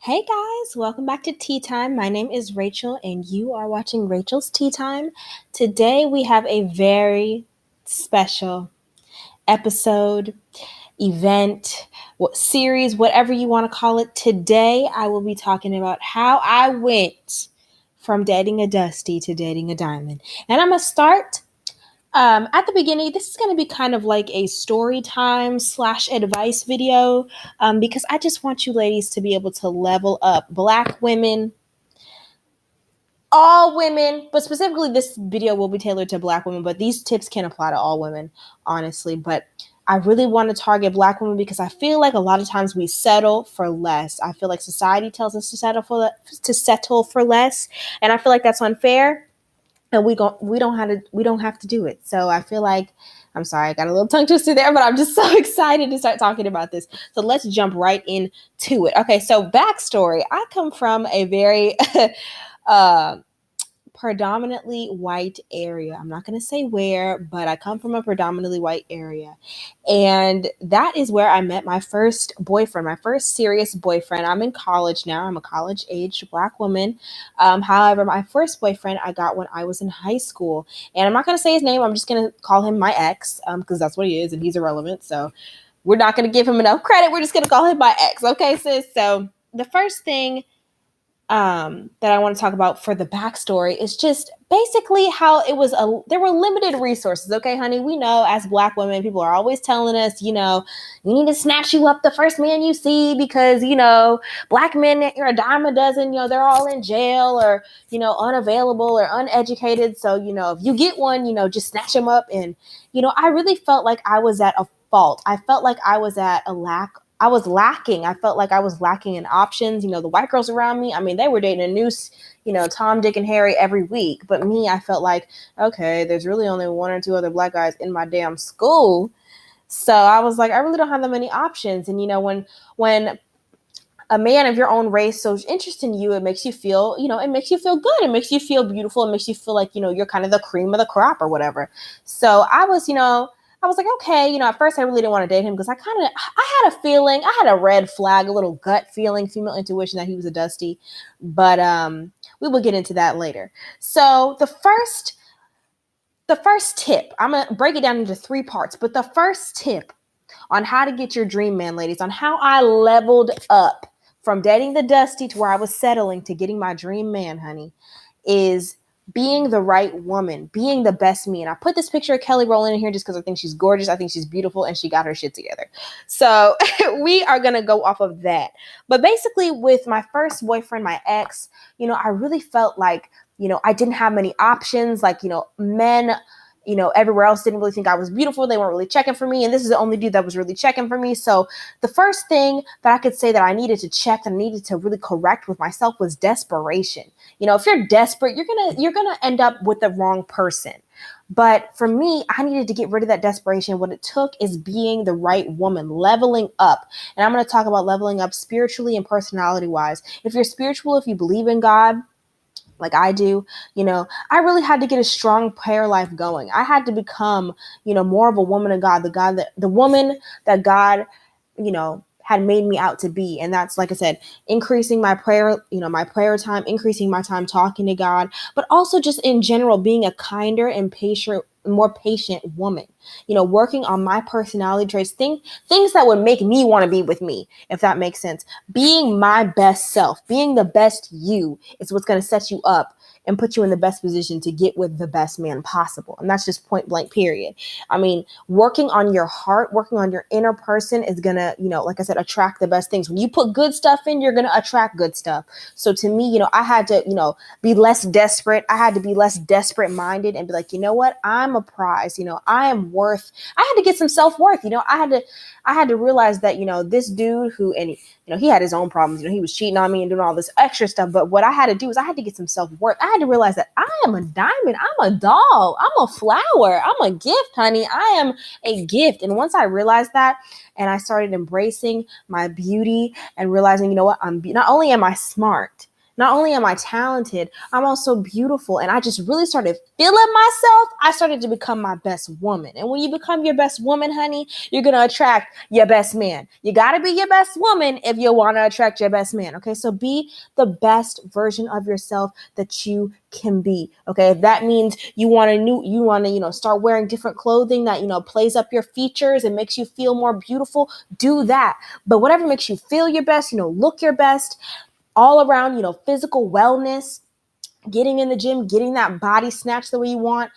Hey guys, welcome back to Tea Time. My name is Rachel, and you are watching Rachel's Tea Time. Today we have a very special episode, event, series, whatever you want to call it. Today I will be talking about how I went from dating a Dusty to dating a Diamond. And I'm going to start at the beginning. This is going to be kind of like a story time slash advice video, because I just want you ladies to be able to level up. Black women, all women, but specifically this video will be tailored to Black women, but these tips can apply to all women, honestly. But I really want to target Black women because I feel like a lot of times we settle for less. I feel like society tells us to settle for less, and I feel like that's unfair, and we don't have to do it. So I feel like, I'm sorry, I got a little tongue twister there, but I'm just so excited to start talking about this. So let's jump right into it. Okay, so backstory. I come from a very uh predominantly white area. I'm not going to say where, but I come from a predominantly white area. And that is where I met my first boyfriend, my first serious boyfriend. I'm in college now. I'm a college aged Black woman. However, my first boyfriend I got when I was in high school. And I'm not going to say his name. I'm just going to call him my ex, because that's what he is and he's irrelevant. So we're not going to give him enough credit. We're just going to call him my ex. Okay, sis? So the first thing that I want to talk about for the backstory is just basically how there were limited resources. Okay, honey, we know as Black women, people are always telling us, you need to snatch you up the first man you see because, Black men, you're a dime a dozen, they're all in jail or, unavailable or uneducated. So, if you get one, just snatch them up. And, I really felt like I was at a fault. I felt like I was at a lack I was lacking. I felt like I was lacking in options. The white girls around me, I mean, they were dating a new, Tom, Dick, and Harry every week. But me, I felt like, okay, there's really only one or two other Black guys in my damn school. So I was like, I really don't have that many options. And, when a man of your own race shows interest in you, it makes you feel, it makes you feel good. It makes you feel beautiful. It makes you feel like, you're kind of the cream of the crop or whatever. So I was like, okay, at first I really didn't want to date him because I had a feeling, I had a red flag, a little gut feeling, female intuition that he was a Dusty. But we will get into that later. So the first tip, I'm going to break it down into three parts, but the first tip on how to get your dream man, ladies, on how I leveled up from dating the Dusty to where I was settling to getting my dream man, honey, is being the right woman, being the best me. And I put this picture of Kelly Rowland in here just because I think she's gorgeous. I think she's beautiful and she got her shit together. So we are going to go off of that. But basically with my first boyfriend, my ex, I really felt like, I didn't have many options. Like, men, everywhere else didn't really think I was beautiful. They weren't really checking for me. And this is the only dude that was really checking for me. So the first thing that I could say that I needed to check, that I needed to really correct with myself was desperation. If you're desperate, you're gonna end up with the wrong person. But for me, I needed to get rid of that desperation. What it took is being the right woman, leveling up. And I'm going to talk about leveling up spiritually and personality wise. If you're spiritual, if you believe in God, like I do, I really had to get a strong prayer life going. I had to become, more of a woman of God, the woman that God, had made me out to be. And that's, like I said, increasing my prayer, my prayer time, increasing my time talking to God, but also just in general, being a kinder and more patient woman, working on my personality traits, things that would make me want to be with me, if that makes sense. Being my best self, being the best you is what's going to set you up and put you in the best position to get with the best man possible. And that's just point blank, period. I mean, working on your heart, working on your inner person is going to, like I said, attract the best things. When you put good stuff in, you're going to attract good stuff. So to me, I had to, be less desperate. I had to be less desperate minded and be like, you know what? I'm a prize. I am worth, I had to get some self-worth. I had to realize that, this dude who, and he had his own problems. He was cheating on me and doing all this extra stuff. But what I had to do is I had to get some self-worth. I had to realize that I am a diamond. I'm a doll. I'm a flower. I'm a gift, honey. I am a gift. And once I realized that and I started embracing my beauty and realizing, not only am I smart, Not only am I talented, I'm also beautiful. And I just really started feeling myself. I started to become my best woman. And when you become your best woman, honey, you're going to attract your best man. You got to be your best woman if you want to attract your best man. Okay. So be the best version of yourself that you can be. Okay. If that means you want to, start wearing different clothing that, plays up your features and makes you feel more beautiful, do that. But whatever makes you feel your best, look your best, all around, physical wellness, getting in the gym, getting that body snatched the way you want,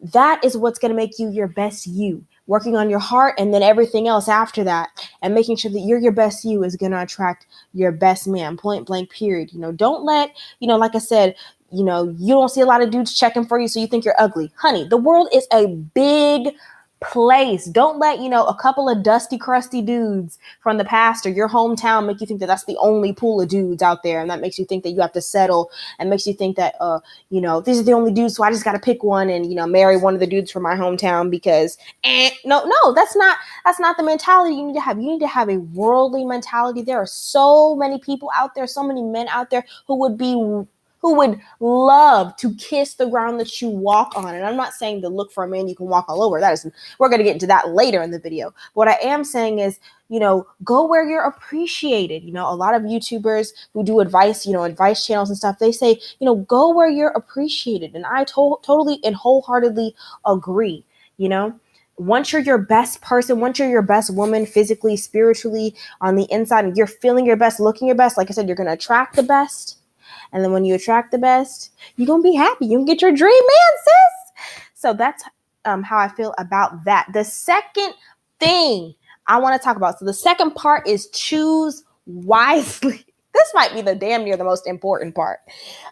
that is what's going to make you your best you. Working on your heart and then everything else after that, and making sure that you're your best you is going to attract your best man, point blank, period. Don't let, like I said, you don't see a lot of dudes checking for you, so you think you're ugly. Honey, the world is a big place. Don't let, a couple of dusty, crusty dudes from the past or your hometown make you think that that's the only pool of dudes out there. And that makes you think that you have to settle, and makes you think that, these are the only dudes, so I just got to pick one and, marry one of the dudes from my hometown because, no, that's not the mentality you need to have. You need to have a worldly mentality. There are so many people out there, so many men out there who would love to kiss the ground that you walk on. And I'm not saying to look for a man you can walk all over. We're going to get into that later in the video. But what I am saying is, go where you're appreciated. A lot of YouTubers who do advice channels and stuff, they say, go where you're appreciated. And I totally and wholeheartedly agree. Once you're your best person, once you're your best woman, physically, spiritually, on the inside, and you're feeling your best, looking your best, like I said, you're going to attract the best. And then when you attract the best, you're going to be happy. You can get your dream man, sis. So that's how I feel about that. The second thing I want to talk about. So the second part is choose wisely. This might be the damn near the most important part.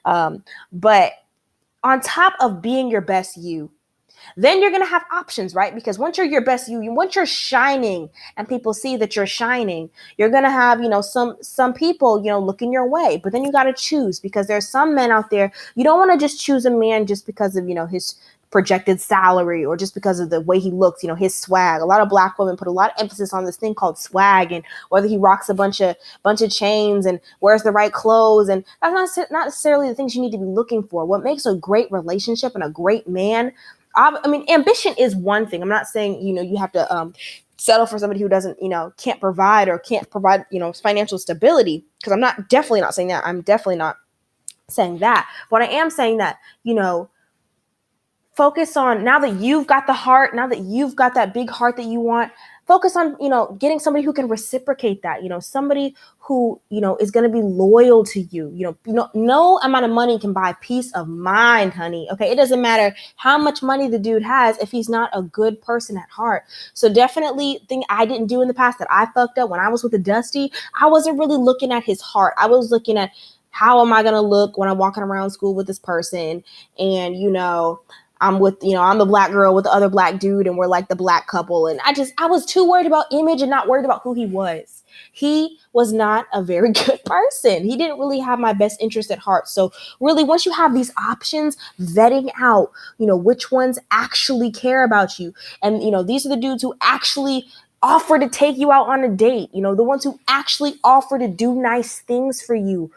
But on top of being your best you, then you're going to have options, right? Because once you're your best you, once you're shining and people see that you're shining, you're going to have, some people, looking your way. But then you got to choose, because there's some men out there. You don't want to just choose a man just because of, his projected salary or just because of the way he looks, his swag. A lot of Black women put a lot of emphasis on this thing called swag, and whether he rocks a bunch of chains and wears the right clothes. And that's not necessarily the things you need to be looking for. What makes a great relationship and a great man, ambition is one thing. I'm not saying, you have to settle for somebody who doesn't, can't provide financial stability, because I'm definitely not saying that. I'm definitely not saying that. But I am saying that, focus on, now that you've got the heart, now that you've got that big heart that you want, focus on, getting somebody who can reciprocate that, somebody who, is going to be loyal to you. No amount of money can buy peace of mind, honey. Okay. It doesn't matter how much money the dude has if he's not a good person at heart. So definitely thing I didn't do in the past that I fucked up when I was with the Dusty, I wasn't really looking at his heart. I was looking at, how am I going to look when I'm walking around school with this person? And, I'm with, I'm the Black girl with the other Black dude, and we're like the Black couple. And I was too worried about image and not worried about who he was. He was not a very good person. He didn't really have my best interest at heart. So really, once you have these options, vetting out, which ones actually care about you. And, these are the dudes who actually offer to take you out on a date. The ones who actually offer to do nice things for you.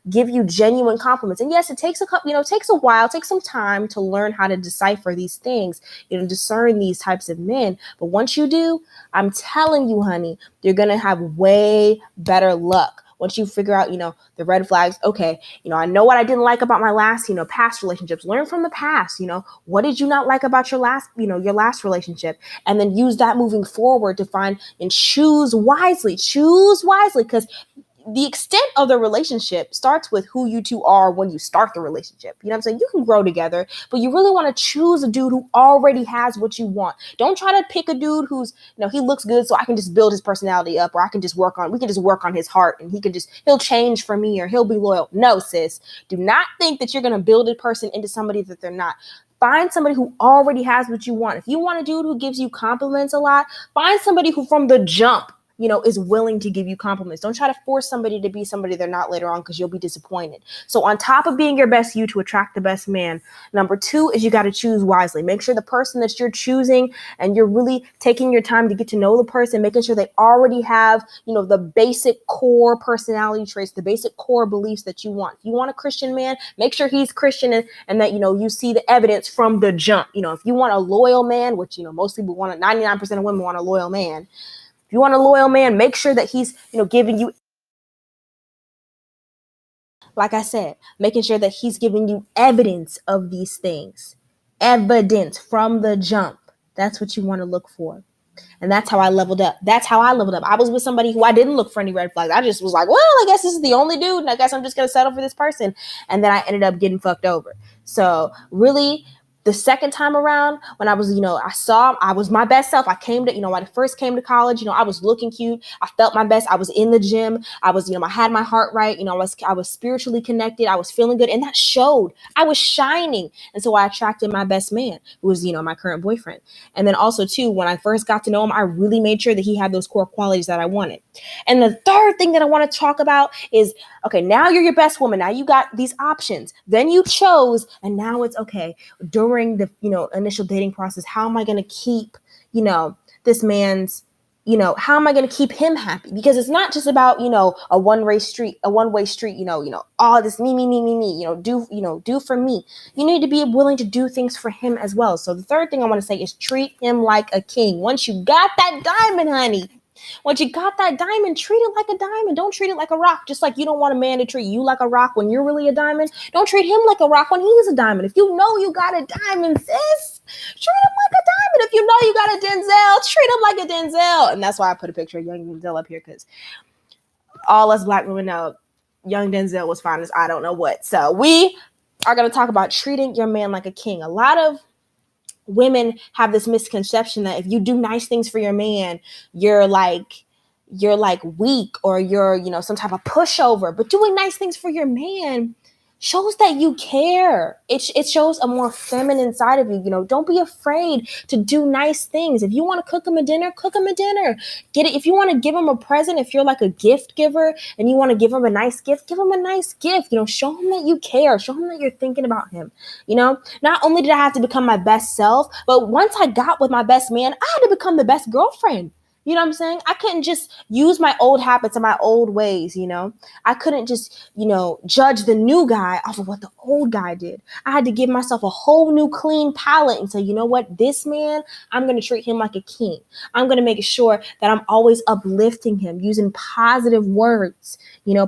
Give you genuine compliments. And yes, it takes takes a while, takes some time to learn how to decipher these things, discern these types of men. But once you do, I'm telling you, honey, you're going to have way better luck. Once you figure out, the red flags, okay, I know what I didn't like about my last, past relationships. Learn from the past, what did you not like about your last relationship? And then use that moving forward to find and choose wisely, because the extent of the relationship starts with who you two are when you start the relationship. You know what I'm saying? You can grow together, but you really want to choose a dude who already has what you want. Don't try to pick a dude who's, he looks good, so I can just build his personality up, or we can just work on his heart, and he'll change for me, or he'll be loyal. No, sis, do not think that you're going to build a person into somebody that they're not. Find somebody who already has what you want. If you want a dude who gives you compliments a lot, find somebody who from the jump is willing to give you compliments. Don't try to force somebody to be somebody they're not later on, because you'll be disappointed. So on top of being your best you to attract the best man, number 2 is you got to choose wisely. Make sure the person that you're choosing, and you're really taking your time to get to know the person, making sure they already have, the basic core personality traits, the basic core beliefs that you want. If you want a Christian man, make sure he's Christian, and that, you see the evidence from the jump. If you want a loyal man, which, most people want, 99% of women want a loyal man. If you want a loyal man, make sure that he's, giving you, like I said, making sure that he's giving you evidence of these things. Evidence from the jump. That's what you want to look for. And that's how I leveled up. I was with somebody who I didn't look for any red flags. I just was like, well, I guess this is the only dude, and I guess I'm just going to settle for this person. And then I ended up getting fucked over. So really, the second time around, when I was, I was my best self. I came to, when I first came to college, I was looking cute. I felt my best. I was in the gym. I was, I had my heart right. I was spiritually connected. I was feeling good. And that showed. I was shining. And so I attracted my best man, who was, my current boyfriend. And then also too, when I first got to know him, I really made sure that he had those core qualities that I wanted. And the third thing that I want to talk about is, okay, now you're your best woman. Now you got these options. Then you chose, and now it's okay. During the, initial dating process, how am I going to keep, this man's, how am I going to keep him happy? Because it's not just about, a one-way street, all this me, do for me. You need to be willing to do things for him as well. So the third thing I want to say is treat him like a king. Once you got that diamond, honey, once you got that diamond, treat it like a diamond. Don't treat it like a rock. Just like you don't want a man to treat you like a rock when you're really a diamond. Don't treat him like a rock when he's a diamond. If you know you got a diamond, sis, treat him like a diamond. If you know you got a Denzel, treat him like a Denzel. And that's why I put a picture of young Denzel up here, because all us black women know young Denzel was fine as I don't know what. So we are going to talk about treating your man like a king. A lot of women have this misconception that if you do nice things for your man, you're like weak, or you're, some type of pushover. But doing nice things for your man shows that you care. It shows a more feminine side of you. Don't be afraid to do nice things. If you want to cook him a dinner, cook him a dinner. Get it. If you want to give him a present, if you're like a gift giver and you want to give him a nice gift, give him a nice gift. Show him that you care. Show him that you're thinking about him. Not only did I have to become my best self, but once I got with my best man, I had to become the best girlfriend. You know what I'm saying? I couldn't just use my old habits and my old ways, I couldn't just, judge the new guy off of what the old guy did. I had to give myself a whole new clean palette and say, you know what? This man, I'm going to treat him like a king. I'm going to make sure that I'm always uplifting him, using positive words,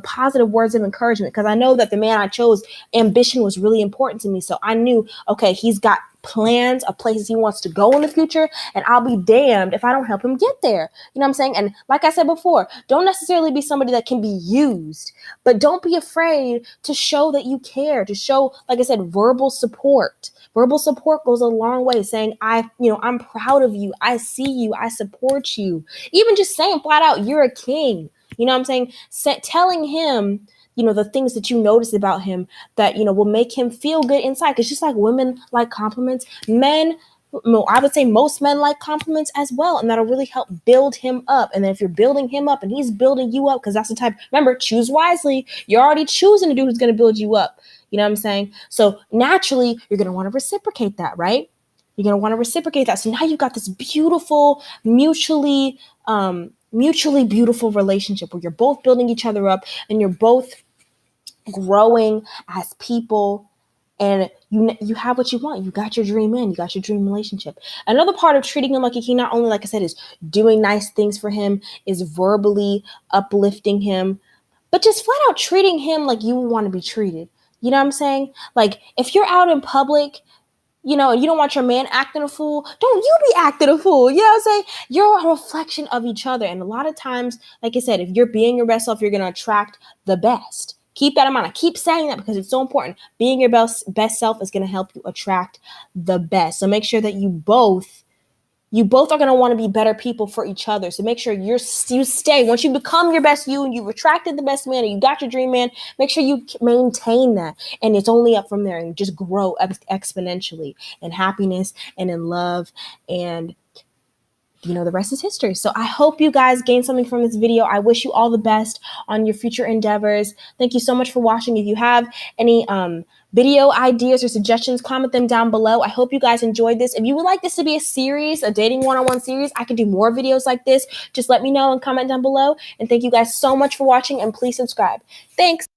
positive words of encouragement. Because I know that the man I chose, ambition was really important to me. So I knew, okay, he's got plans of places he wants to go in the future, and I'll be damned if I don't help him get there. You know what I'm saying? And like I said before, don't necessarily be somebody that can be used, but don't be afraid to show that you care, to show, like I said, verbal support. Verbal support goes a long way, saying, I'm proud of you. I see you. I support you. Even just saying flat out, you're a king. You know what I'm saying? Telling him, the things that you notice about him that, will make him feel good inside. Because just like women like compliments, men, I would say most men like compliments as well. And that'll really help build him up. And then if you're building him up and he's building you up, because that's the type, remember, choose wisely. You're already choosing a dude who's going to build you up. You know what I'm saying? So naturally, you're going to want to reciprocate that, right? You're going to want to reciprocate that. So now you've got this beautiful, mutually beautiful relationship where you're both building each other up and you're both growing as people, and you have what you want. You got your dream man. You got your dream relationship. Another part of treating him like a king, not only, like I said, is doing nice things for him, is verbally uplifting him, but just flat out treating him like you would want to be treated. You know what I'm saying? Like if you're out in public, and you don't want your man acting a fool, don't you be acting a fool. You know what I'm saying? You're a reflection of each other. And a lot of times, like I said, if you're being your best self, you're going to attract the best. Keep that in mind. I keep saying that because it's so important. Being your best self is going to help you attract the best. So make sure that you both are going to want to be better people for each other. So make sure you stay. Once you become your best you and you've attracted the best man and you got your dream man, make sure you maintain that. And it's only up from there, and just grow exponentially in happiness and in love and the rest is history. So I hope you guys gained something from this video. I wish you all the best on your future endeavors. Thank you so much for watching. If you have any video ideas or suggestions, comment them down below. I hope you guys enjoyed this. If you would like this to be a series, a dating one-on-one series, I can do more videos like this. Just let me know and comment down below. And thank you guys so much for watching, and please subscribe. Thanks.